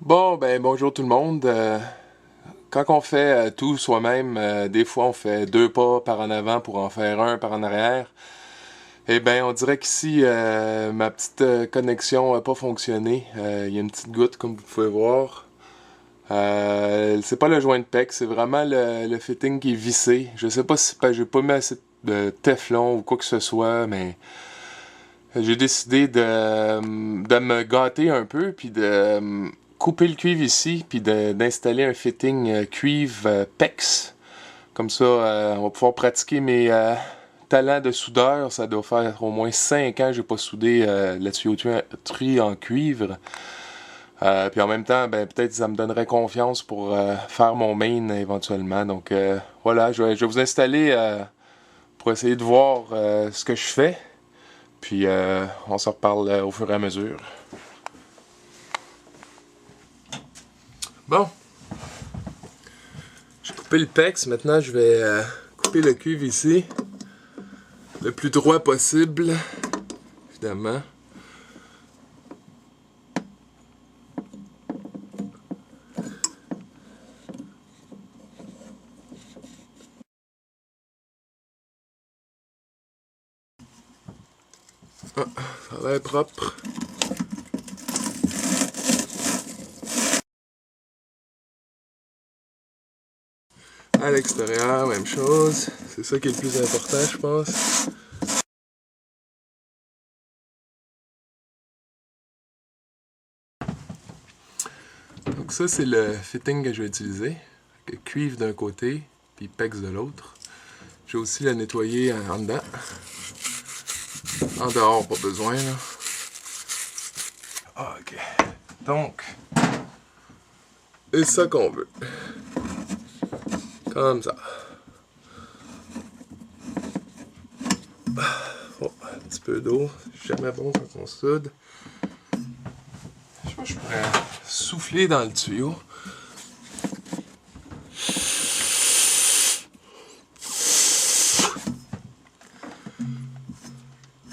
Bon, ben bonjour tout le monde. Quand on fait tout soi-même, des fois on fait deux pas par en avant pour en faire un par en arrière. Eh ben, on dirait qu'ici, ma petite connexion n'a pas fonctionné. Il y a une petite goutte, comme vous pouvez voir. C'est pas le joint de PEC, c'est vraiment le fitting qui est vissé. Je sais pas si j'ai pas mis assez de Teflon ou quoi que ce soit, mais j'ai décidé de me gâter un peu, puis de couper le cuivre ici, puis d'installer un fitting cuivre PEX. Comme ça, on va pouvoir pratiquer mes talents de soudeur. Ça doit faire au moins 5 ans que j'ai pas soudé la tuyauterie en cuivre. Puis en même temps, ben, peut-être ça me donnerait confiance pour faire mon main éventuellement. Donc voilà, je vais vous installer pour essayer de voir ce que je fais. Puis on se reparle au fur et à mesure. Bon, j'ai coupé le PEX. Maintenant, je vais couper le cuivre ici. Le plus droit possible, évidemment. Ah, ça a l'air propre. À l'extérieur, même chose. C'est ça qui est le plus important, je pense. Donc ça, c'est le fitting que je vais utiliser. Le cuivre d'un côté, puis PEX de l'autre. Je vais aussi la nettoyer en dedans. En dehors, pas besoin, là. Ok. Donc, c'est ça qu'on veut. Comme ça. Oh, un petit peu d'eau. C'est jamais bon quand on soude. Je pense que je pourrais souffler dans le tuyau.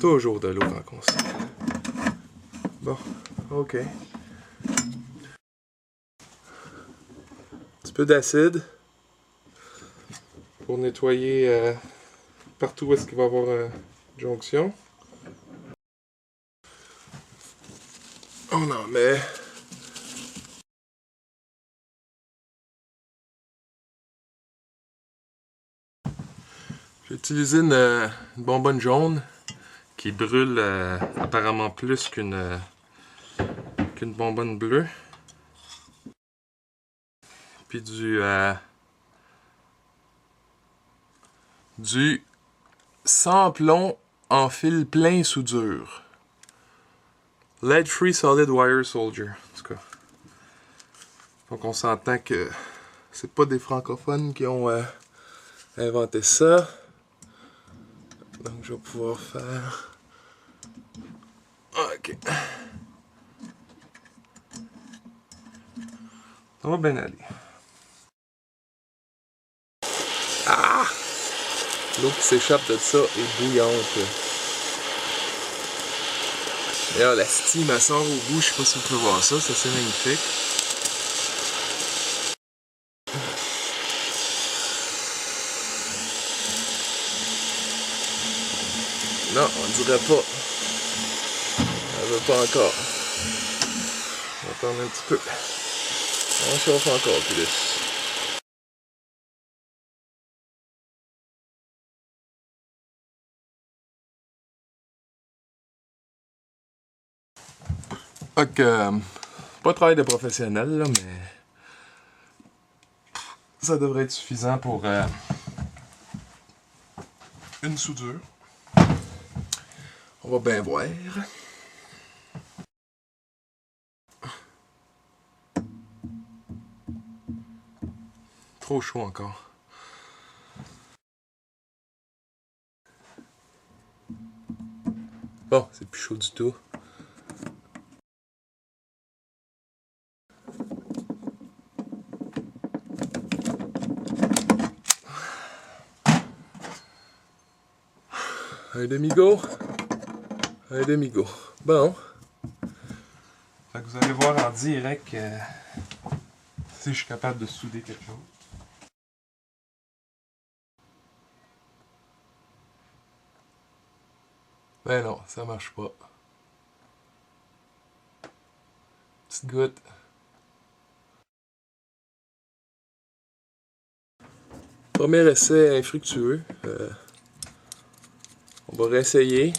Toujours de l'eau quand on soude. Bon, ok. Un petit peu d'acide pour nettoyer partout où est-ce qu'il va y avoir une jonction. On en met. J'ai utilisé une bonbonne jaune qui brûle apparemment plus qu'une bonbonne bleue. Puis du sans-plomb en fil plein soudure. Lead Free Solid Wire Soldier, en tout cas. Donc on s'entend que c'est pas des francophones qui ont inventé ça. Donc je vais pouvoir faire... Ok. Ça va bien aller. Ah! L'eau qui s'échappe de ça est bouillante. D'ailleurs, la steam, elle sort au bout. Je sais pas si vous pouvez voir ça. C'est assez magnifique. Non, on dirait pas. Elle veut pas encore. On va attendre un petit peu. On chauffe encore plus. Ok, pas de travail de professionnel, là, mais ça devrait être suffisant pour une soudure. On va bien voir. Trop chaud encore. Bon, c'est plus chaud du tout. Un demi-go. Un demi-go. Bon. Fait Fait que vous allez voir en direct si je suis capable de souder quelque chose. Ben non, ça marche pas. Petite goutte. Premier essai infructueux. On va réessayer.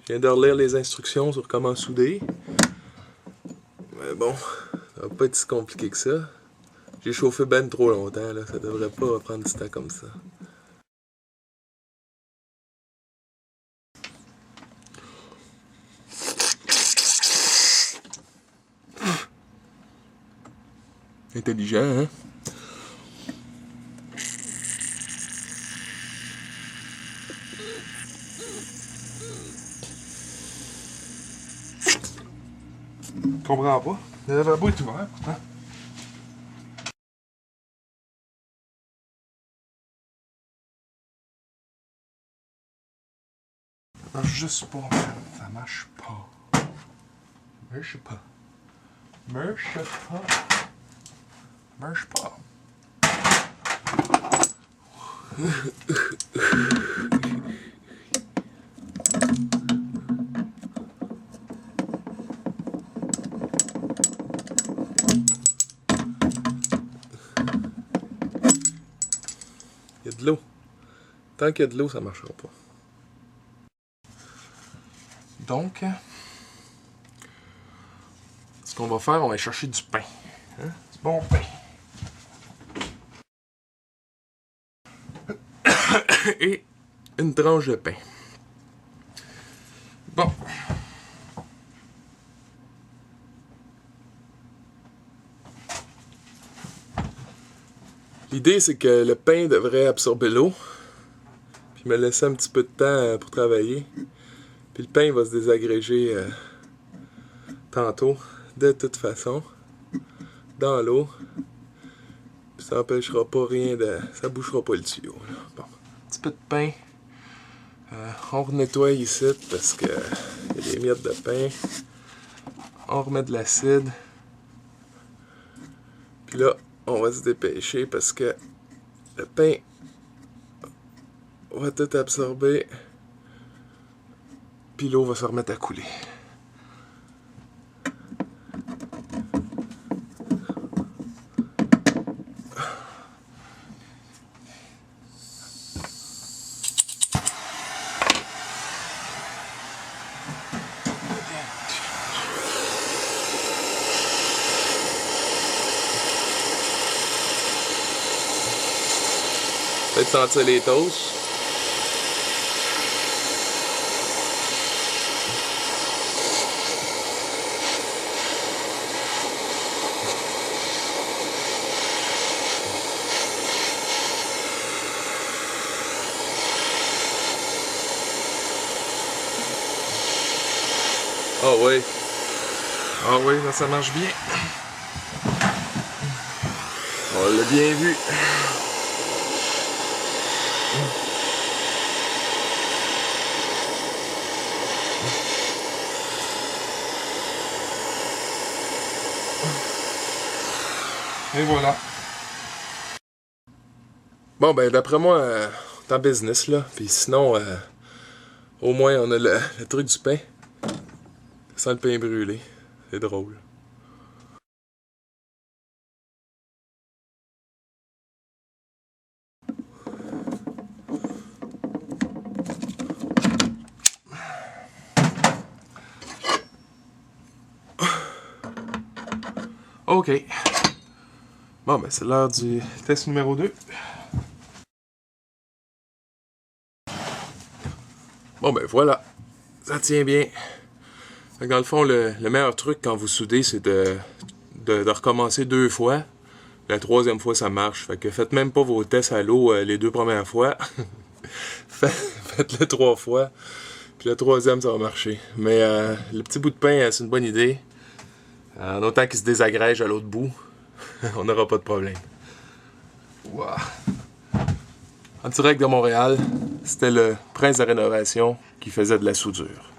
Je viens de relire les instructions sur comment souder. Mais bon, ça va pas être si compliqué que ça. J'ai chauffé ben trop longtemps, là. Ça devrait pas prendre du temps comme ça. Intelligent, hein? Je comprends pas. Le lavabo est ouvert, pourtant. Ça marche juste pas, man. Ça marche pas. Marche pas. Marche pas. Marche pas. Il y a de l'eau. Tant qu'il y a de l'eau, ça ne marchera pas. Donc, ce qu'on va faire, on va aller chercher du pain. Hein? Du bon pain. Et une tranche de pain. Bon. L'idée, c'est que le pain devrait absorber l'eau, puis me laisser un petit peu de temps pour travailler. Puis le pain va se désagréger tantôt, de toute façon, dans l'eau. Puis ça n'empêchera pas rien de... ça bouchera pas le tuyau. Là. Bon, un petit peu de pain. On renettoie ici parce que y a des miettes de pain. On remet de l'acide. Puis là, on va se dépêcher parce que le pain va tout absorber. Puis l'eau va se remettre à couler. Peut-être sentir les toasts. Ah oui. Ah oui, là, ça marche bien. On l'a bien vu. Et voilà. Bon, ben, d'après moi, t'es en business, là. Puis sinon, au moins, on a le truc du pain. Sans le pain brûlé. C'est drôle. OK. Bon, ben, c'est l'heure du test numéro 2. Bon, ben, voilà. Ça tient bien. Fait que dans le fond, le meilleur truc quand vous soudez, c'est de recommencer 2 fois. La 3e fois, ça marche. Fait que faites même pas vos tests à l'eau les 2 premières fois. Faites-le 3 fois. Puis la 3e, ça va marcher. Mais le petit bout de pain, c'est une bonne idée. En autant qu'il se désagrège à l'autre bout, on n'aura pas de problème. Wow. En direct de Montréal, c'était le prince de rénovation qui faisait de la soudure.